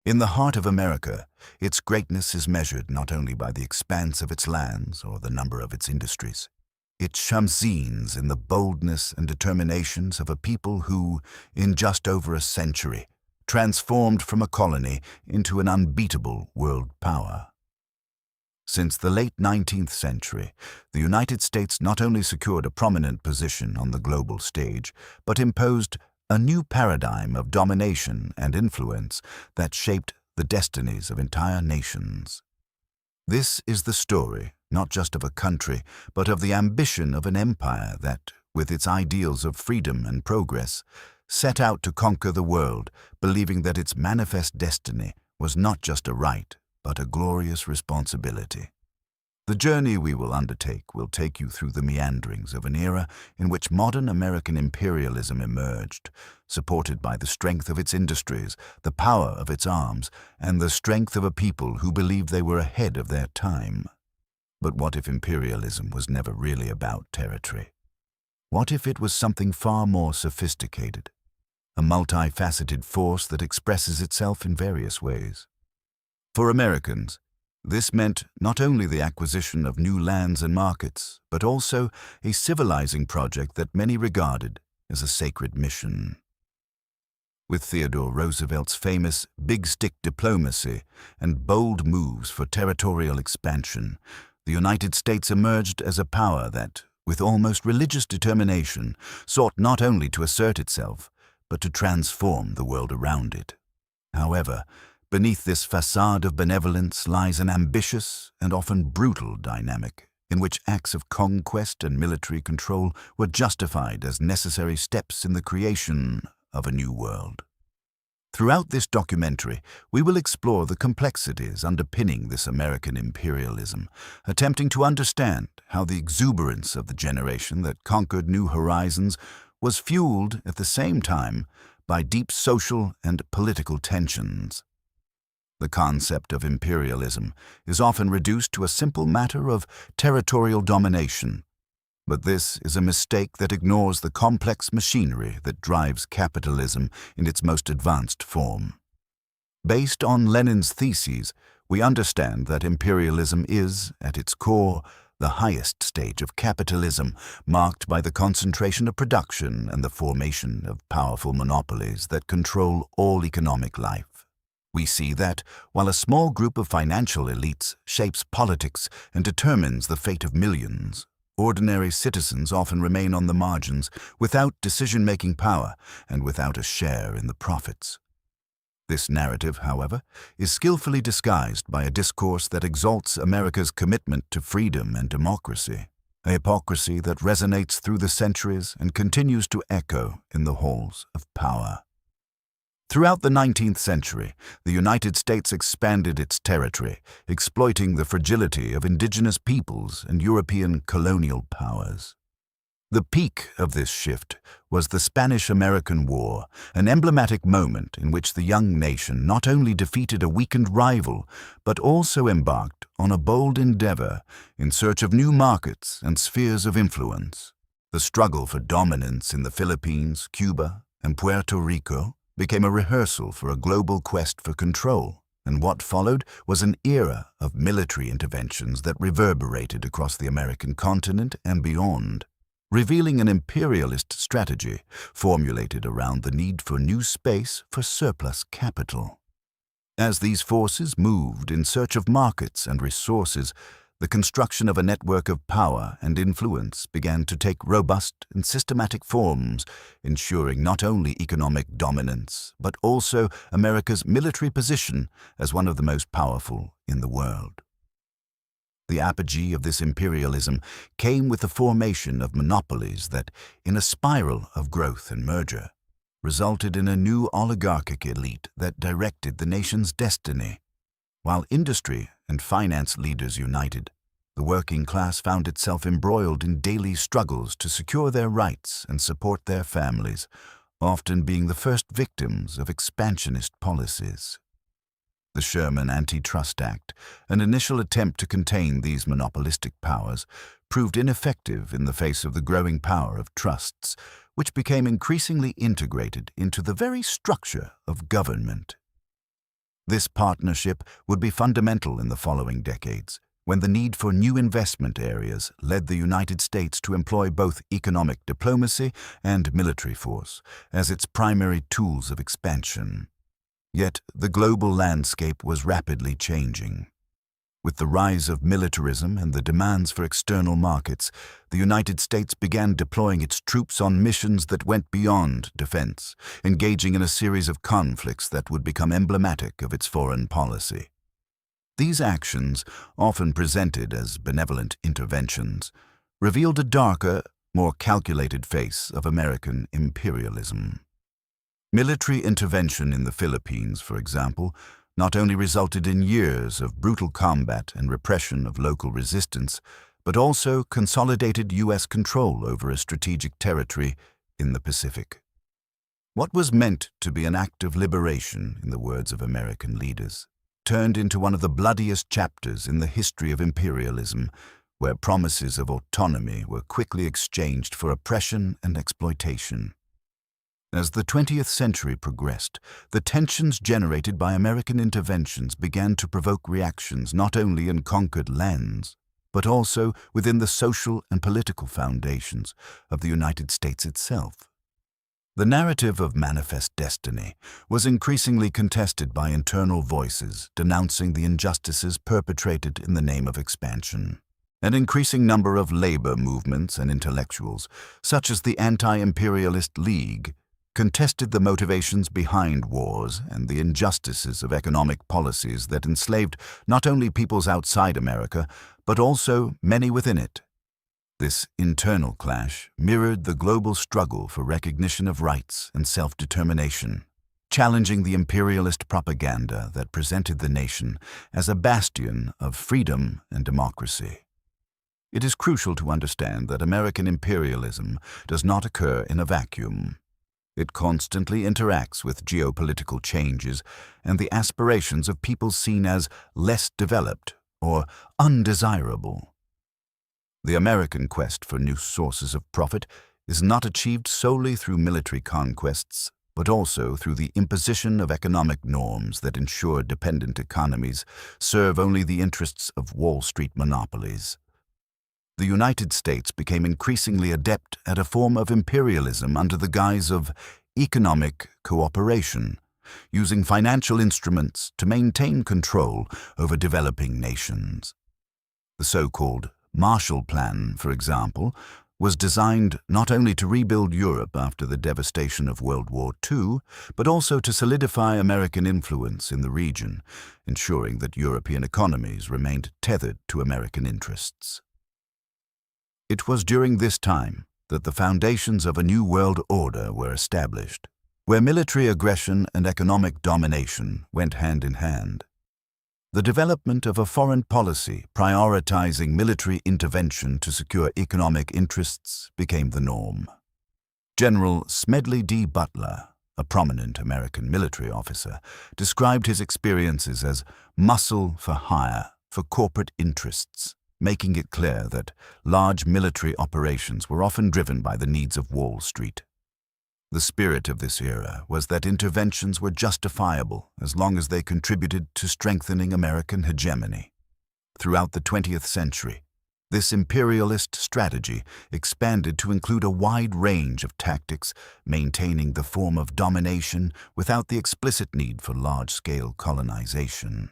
In the heart of America, its greatness is measured not only by the expanse of its lands or the number of its industries. It shines in the boldness and determinations of a people who, in just over a century, transformed from a colony into an unbeatable world power. Since the late 19th century, the United States not only secured a prominent position on the global stage, but imposed a new paradigm of domination and influence that shaped the destinies of entire nations. This is the story, not just of a country, but of the ambition of an empire that, with its ideals of freedom and progress, set out to conquer the world, believing that its manifest destiny was not just a right, but a glorious responsibility. The journey we will undertake will take you through the meanderings of an era in which modern American imperialism emerged, supported by the strength of its industries, the power of its arms, and the strength of a people who believed they were ahead of their time. But what if imperialism was never really about territory? What if it was something far more sophisticated, a multifaceted force that expresses itself in various ways? For Americans, this meant not only the acquisition of new lands and markets, but also a civilizing project that many regarded as a sacred mission. With Theodore Roosevelt's famous big stick diplomacy and bold moves for territorial expansion, the United States emerged as a power that, with almost religious determination, sought not only to assert itself, but to transform the world around it. However, beneath this facade of benevolence lies an ambitious and often brutal dynamic in which acts of conquest and military control were justified as necessary steps in the creation of a new world. Throughout this documentary, we will explore the complexities underpinning this American imperialism, attempting to understand how the exuberance of the generation that conquered new horizons was fueled at the same time by deep social and political tensions. The concept of imperialism is often reduced to a simple matter of territorial domination, but this is a mistake that ignores the complex machinery that drives capitalism in its most advanced form. Based on Lenin's theses, we understand that imperialism is, at its core, the highest stage of capitalism, marked by the concentration of production and the formation of powerful monopolies that control all economic life. We see that, while a small group of financial elites shapes politics and determines the fate of millions, ordinary citizens often remain on the margins, without decision-making power and without a share in the profits. This narrative, however, is skillfully disguised by a discourse that exalts America's commitment to freedom and democracy, a hypocrisy that resonates through the centuries and continues to echo in the halls of power. Throughout the 19th century, the United States expanded its territory, exploiting the fragility of indigenous peoples and European colonial powers. The peak of this shift was the Spanish-American War, an emblematic moment in which the young nation not only defeated a weakened rival, but also embarked on a bold endeavor in search of new markets and spheres of influence. The struggle for dominance in the Philippines, Cuba, and Puerto Rico became a rehearsal for a global quest for control, and what followed was an era of military interventions that reverberated across the American continent and beyond, revealing an imperialist strategy formulated around the need for new space for surplus capital. As these forces moved in search of markets and resources, the construction of a network of power and influence began to take robust and systematic forms, ensuring not only economic dominance, but also America's military position as one of the most powerful in the world. The apogee of this imperialism came with the formation of monopolies that, in a spiral of growth and merger, resulted in a new oligarchic elite that directed the nation's destiny. While industry and finance leaders united, the working class found itself embroiled in daily struggles to secure their rights and support their families, often being the first victims of expansionist policies. The Sherman Antitrust Act, an initial attempt to contain these monopolistic powers, proved ineffective in the face of the growing power of trusts, which became increasingly integrated into the very structure of government. This partnership would be fundamental in the following decades, when the need for new investment areas led the United States to employ both economic diplomacy and military force as its primary tools of expansion. Yet the global landscape was rapidly changing. With the rise of militarism and the demands for external markets, the United States began deploying its troops on missions that went beyond defense, engaging in a series of conflicts that would become emblematic of its foreign policy. These actions, often presented as benevolent interventions, revealed a darker, more calculated face of American imperialism. Military intervention in the Philippines, for example, not only resulted in years of brutal combat and repression of local resistance, but also consolidated U.S. control over a strategic territory in the Pacific. What was meant to be an act of liberation, in the words of American leaders, turned into one of the bloodiest chapters in the history of imperialism, where promises of autonomy were quickly exchanged for oppression and exploitation. As the 20th century progressed, the tensions generated by American interventions began to provoke reactions not only in conquered lands, but also within the social and political foundations of the United States itself. The narrative of manifest destiny was increasingly contested by internal voices denouncing the injustices perpetrated in the name of expansion. An increasing number of labor movements and intellectuals, such as the Anti-Imperialist League, contested the motivations behind wars and the injustices of economic policies that enslaved not only peoples outside America, but also many within it. This internal clash mirrored the global struggle for recognition of rights and self-determination, challenging the imperialist propaganda that presented the nation as a bastion of freedom and democracy. It is crucial to understand that American imperialism does not occur in a vacuum. It constantly interacts with geopolitical changes and the aspirations of peoples seen as less developed or undesirable. The American quest for new sources of profit is not achieved solely through military conquests, but also through the imposition of economic norms that ensure dependent economies serve only the interests of Wall Street monopolies. The United States became increasingly adept at a form of imperialism under the guise of economic cooperation, using financial instruments to maintain control over developing nations. The so-called Marshall Plan, for example, was designed not only to rebuild Europe after the devastation of World War II, but also to solidify American influence in the region, ensuring that European economies remained tethered to American interests. It was during this time that the foundations of a new world order were established, where military aggression and economic domination went hand in hand. The development of a foreign policy prioritizing military intervention to secure economic interests became the norm. General Smedley D. Butler, a prominent American military officer, described his experiences as muscle for hire for corporate interests, making it clear that large military operations were often driven by the needs of Wall Street. The spirit of this era was that interventions were justifiable as long as they contributed to strengthening American hegemony. Throughout the 20th century, this imperialist strategy expanded to include a wide range of tactics, maintaining the form of domination without the explicit need for large-scale colonization.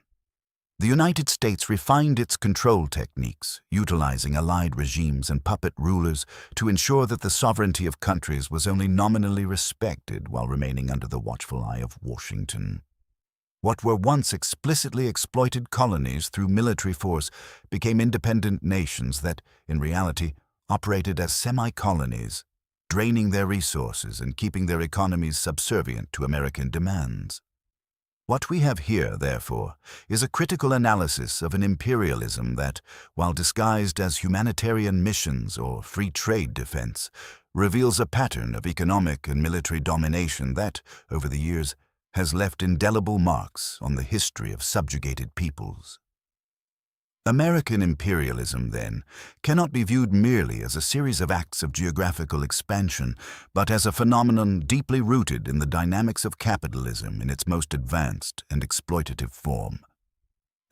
The United States refined its control techniques, utilizing allied regimes and puppet rulers to ensure that the sovereignty of countries was only nominally respected while remaining under the watchful eye of Washington. What were once explicitly exploited colonies through military force became independent nations that, in reality, operated as semi-colonies, draining their resources and keeping their economies subservient to American demands. What we have here, therefore, is a critical analysis of an imperialism that, while disguised as humanitarian missions or free trade defense, reveals a pattern of economic and military domination that, over the years, has left indelible marks on the history of subjugated peoples. American imperialism, then, cannot be viewed merely as a series of acts of geographical expansion, but as a phenomenon deeply rooted in the dynamics of capitalism in its most advanced and exploitative form.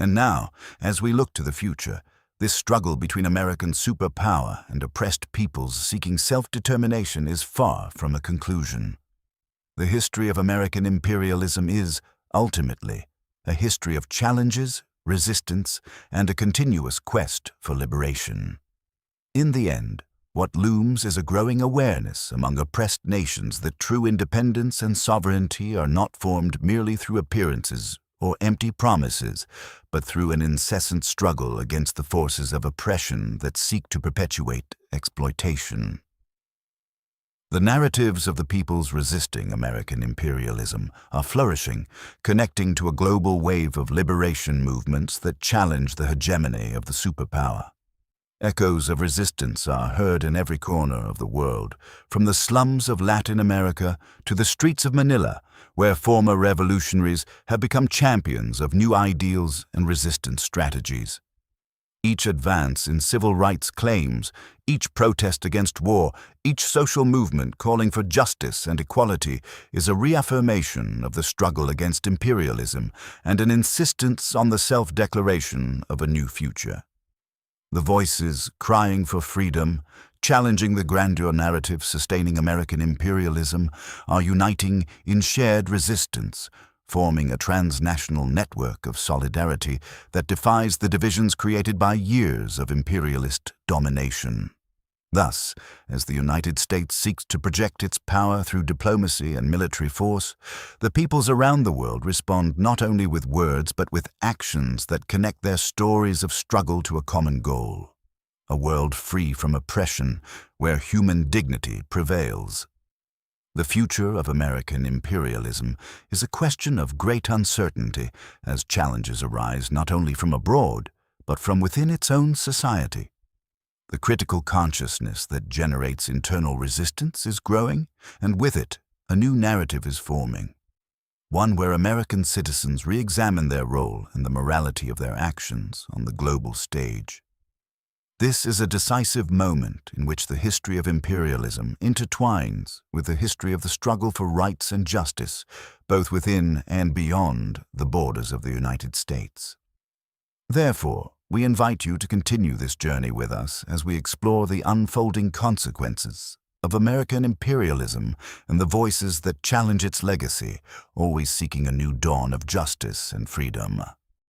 And now, as we look to the future, this struggle between American superpower and oppressed peoples seeking self-determination is far from a conclusion. The history of American imperialism is, ultimately, a history of challenges, resistance, and a continuous quest for liberation. In the end, what looms is a growing awareness among oppressed nations that true independence and sovereignty are not formed merely through appearances or empty promises, but through an incessant struggle against the forces of oppression that seek to perpetuate exploitation. The narratives of the peoples resisting American imperialism are flourishing, connecting to a global wave of liberation movements that challenge the hegemony of the superpower. Echoes of resistance are heard in every corner of the world, from the slums of Latin America to the streets of Manila, where former revolutionaries have become champions of new ideals and resistance strategies. Each advance in civil rights claims, each protest against war, each social movement calling for justice and equality is a reaffirmation of the struggle against imperialism and an insistence on the self-declaration of a new future. The voices crying for freedom, challenging the grandeur narrative sustaining American imperialism, are uniting in shared resistance, forming a transnational network of solidarity that defies the divisions created by years of imperialist domination. Thus, as the United States seeks to project its power through diplomacy and military force, the peoples around the world respond not only with words but with actions that connect their stories of struggle to a common goal: a world free from oppression, where human dignity prevails. The future of American imperialism is a question of great uncertainty as challenges arise not only from abroad, but from within its own society. The critical consciousness that generates internal resistance is growing, and with it, a new narrative is forming. One where American citizens re-examine their role and the morality of their actions on the global stage. This is a decisive moment in which the history of imperialism intertwines with the history of the struggle for rights and justice, both within and beyond the borders of the United States. Therefore, we invite you to continue this journey with us as we explore the unfolding consequences of American imperialism and the voices that challenge its legacy, always seeking a new dawn of justice and freedom.